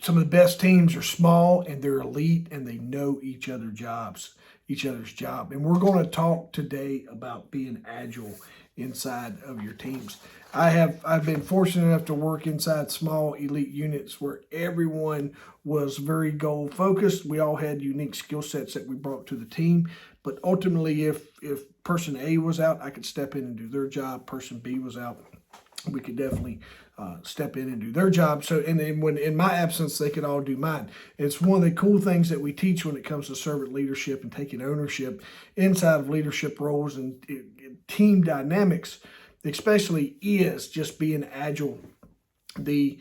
some of the best teams are small and they're elite and they know each other's job. And we're going to talk today about being agile inside of your teams. I've been fortunate enough to work inside small elite units where everyone was very goal focused. We all had unique skill sets that we brought to the team. But ultimately, if person A was out, I could step in and do their job. Person B was out, we could definitely step in and do their job. So, and then when in my absence, they could all do mine. It's one of the cool things that we teach when it comes to servant leadership and taking ownership inside of leadership roles and team dynamics, especially is just being agile. The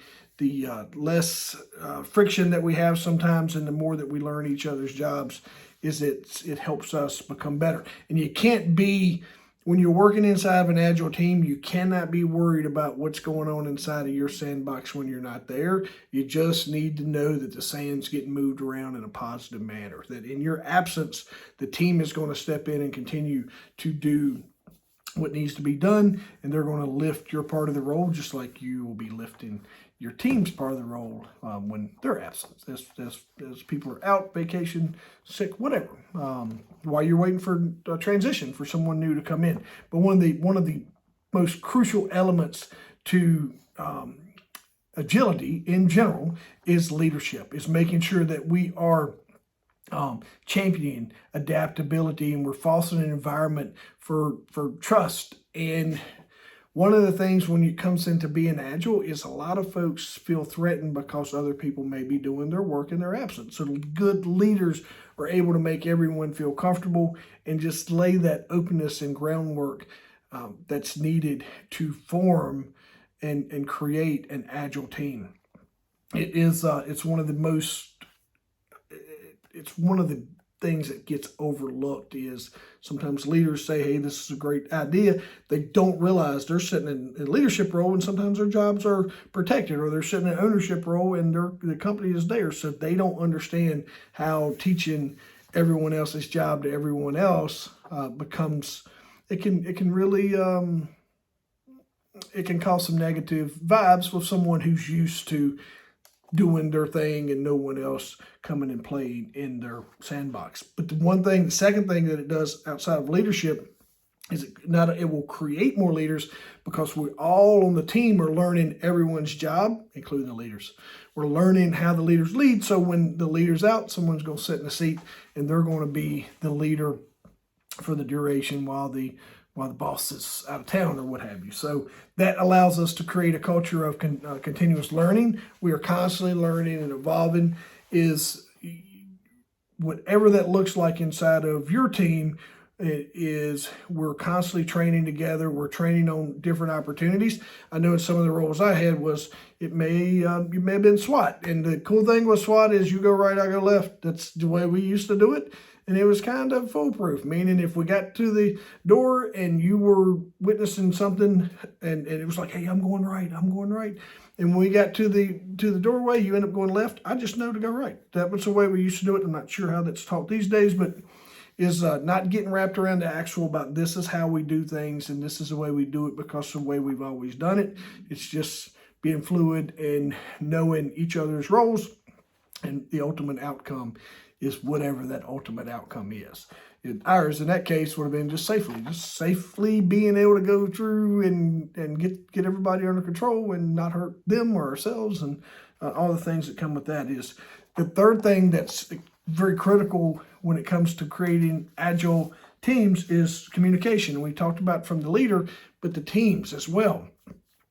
less friction that we have sometimes, and the more that we learn each other's jobs, is it helps us become better. And you can't be, when you're working inside of an agile team, you cannot be worried about what's going on inside of your sandbox when you're not there. You just need to know that the sand's getting moved around in a positive manner, that in your absence, the team is going to step in and continue to do what needs to be done, and they're going to lift your part of the role just like you will be lifting your team's part of the role when they're absent, as people are out, vacation, sick, whatever, while you're waiting for a transition for someone new to come in. But one of the most crucial elements to agility in general is leadership, is making sure that we are championing adaptability, and we're fostering an environment for trust. And one of the things when it comes into being agile is a lot of folks feel threatened because other people may be doing their work in their absence. So good leaders are able to make everyone feel comfortable and just lay that openness and groundwork that's needed to form and create an agile team. It's one of the things that gets overlooked. Is sometimes leaders say, hey, this is a great idea. They don't realize they're sitting in a leadership role, and sometimes their jobs are protected, or they're sitting in an ownership role and the company is theirs. So they don't understand how teaching everyone else's job to everyone else becomes, it can really, it can cause some negative vibes with someone who's used to doing their thing and no one else coming and playing in their sandbox. But the second thing that it does outside of leadership is it will create more leaders, because we all on the team are learning everyone's job, including the leaders. We're learning how the leaders lead. So when the leader's out, someone's going to sit in the seat and they're going to be the leader for the duration while the boss is out of town or what have you. So that allows us to create a culture of continuous learning. We are constantly learning and evolving. Is whatever that looks like inside of your team, we're constantly training together. We're training on different opportunities. I know in some of the roles I had was you may have been SWAT. And the cool thing with SWAT is you go right, I go left. That's the way we used to do it. And it was kind of foolproof, meaning if we got to the door and you were witnessing something and it was like, hey, I'm going right. And when we got to the doorway, you end up going left. I just know to go right. That was the way we used to do it. I'm not sure how that's taught these days, but is not getting wrapped around the actual about this is how we do things and this is the way we do it because of the way we've always done it. It's just being fluid and knowing each other's roles, and the ultimate outcome is whatever that ultimate outcome is. Ours, in that case, would have been just safely being able to go through and get everybody under control and not hurt them or ourselves, and all the things that come with that. Is the third thing that's very critical when it comes to creating agile teams is communication. We talked about from the leader, but the teams as well.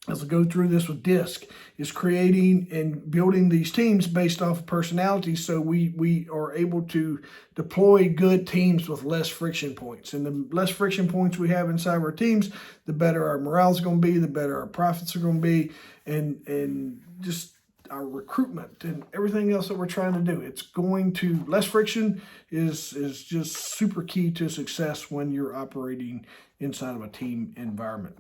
As I go through this with DISC, is creating and building these teams based off of personality, so we are able to deploy good teams with less friction points. And the less friction points we have inside of our teams, the better our morale is going to be, the better our profits are going to be, and just our recruitment and everything else that we're trying to do. It's going to, less friction is just super key to success when you're operating inside of a team environment.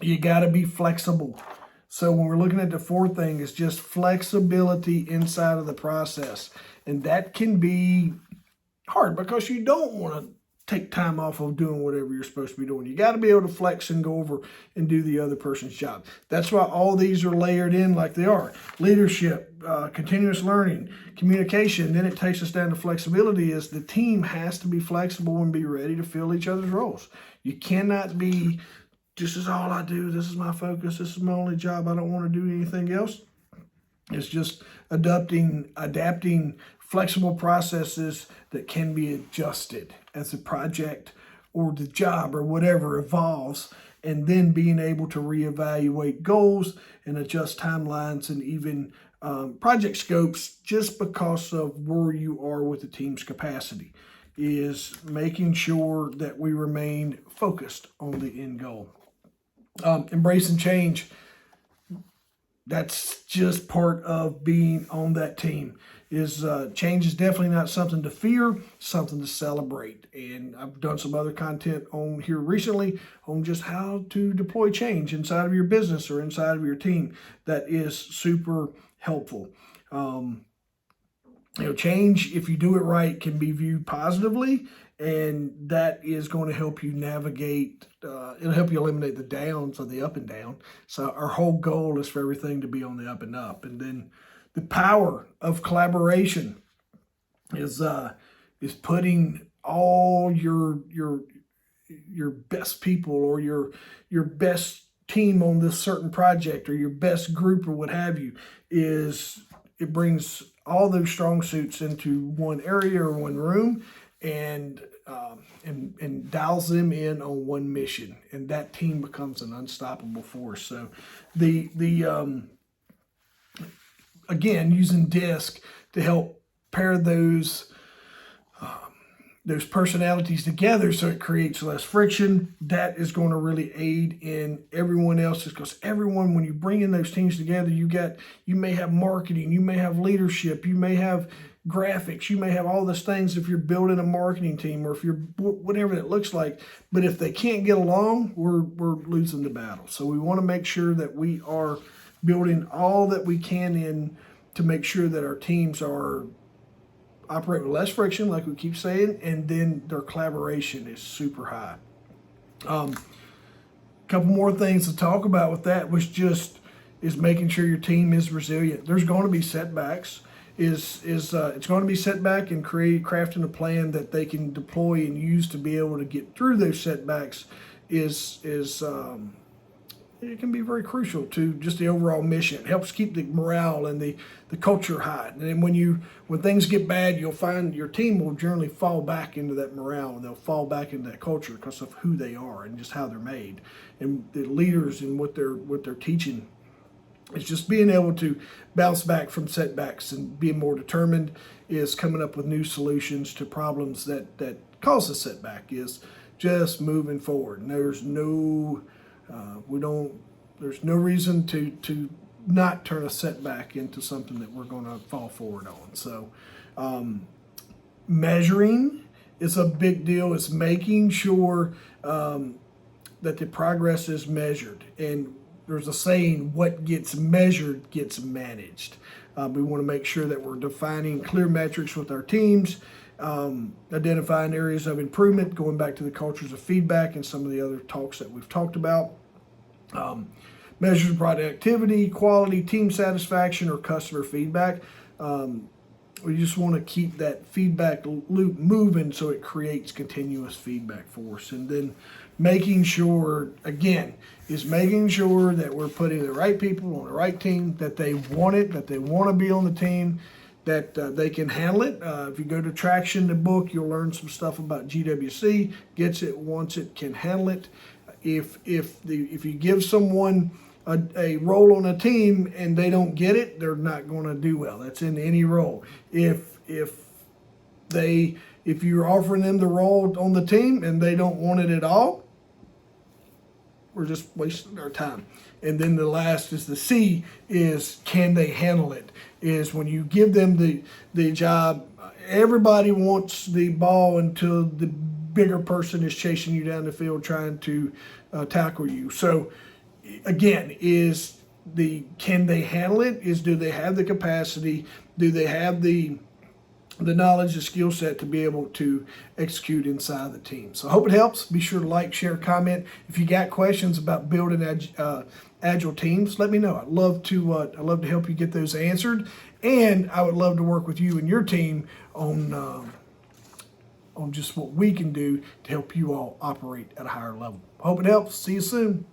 You got to be flexible. So when we're looking at the fourth thing, is just flexibility inside of the process. And that can be hard because you don't want to take time off of doing whatever you're supposed to be doing. You got to be able to flex and go over and do the other person's job. That's why all these are layered in like they are. Leadership, continuous learning, communication. Then it takes us down to flexibility, is the team has to be flexible and be ready to fill each other's roles. You cannot be, this is all I do, this is my focus, this is my only job, I don't want to do anything else. It's just adapting flexible processes that can be adjusted as the project or the job or whatever evolves, and then being able to reevaluate goals and adjust timelines and even project scopes just because of where you are with the team's capacity, is making sure that we remain focused on the end goal. Embracing change. That's just part of being on that team. Change is definitely not something to fear, something to celebrate. And I've done some other content on here recently on just how to deploy change inside of your business or inside of your team. That is super helpful. Change, if you do it right, can be viewed positively, and that is going to help you navigate, it'll help you eliminate the downs of the up and down. So our whole goal is for everything to be on the up and up. And then the power of collaboration is putting all your best people or your best team on this certain project, or your best group or what have you. It brings all those strong suits into one area or one room, and dials them in on one mission, and that team becomes an unstoppable force. So again, using DISC to help pair those personalities together so it creates less friction, that is going to really aid in everyone else's, because everyone, when you bring in those teams together, you may have marketing, you may have leadership, you may have graphics, you may have all those things if you're building a marketing team, or if you're whatever that looks like. But if they can't get along, we're losing the battle. So we want to make sure that we are building all that we can in to make sure that our teams operate with less friction, like we keep saying, and then their collaboration is super high. Couple more things to talk about with that is making sure your team is resilient. There's going to be setbacks. It's going to be setback, and crafting a plan that they can deploy and use to be able to get through those setbacks it can be very crucial to just the overall mission. It helps keep the morale and the culture high. And then when things get bad, you'll find your team will generally fall back into that morale, and they'll fall back into that culture because of who they are and just how they're made, and the leaders and what they're teaching. It's just being able to bounce back from setbacks and being more determined, is coming up with new solutions to problems that cause a setback, is just moving forward. And there's no reason to not turn a setback into something that we're going to fall forward on. So measuring is a big deal. It's making sure that the progress is measured. And there's a saying, what gets measured gets managed. We want to make sure that we're defining clear metrics with our teams, identifying areas of improvement, going back to the cultures of feedback and some of the other talks that we've talked about. Measures of productivity, quality, team satisfaction, or customer feedback. We just want to keep that feedback loop moving so it creates continuous feedback for us. And then making sure that we're putting the right people on the right team, that they want it, that they want to be on the team, that they can handle it. If you go to Traction, the book, you'll learn some stuff about GWC. Gets it, wants it, can handle it. If you give someone a role on a team and they don't get it, they're not going to do well. That's in any role. If you're offering them the role on the team and they don't want it at all, we're just wasting our time. And then the last is the C, is can they handle it? Is when you give them the job, everybody wants the ball until the bigger person is chasing you down the field trying to tackle you. So again, can they handle it? Do they have the capacity? Do they have the the knowledge, the skill set to be able to execute inside the team. So I hope it helps. Be sure to like, share, comment. If you got questions about building agile teams, let me know. I'd love to help you get those answered, and I would love to work with you and your team on just what we can do to help you all operate at a higher level. Hope it helps. See you soon.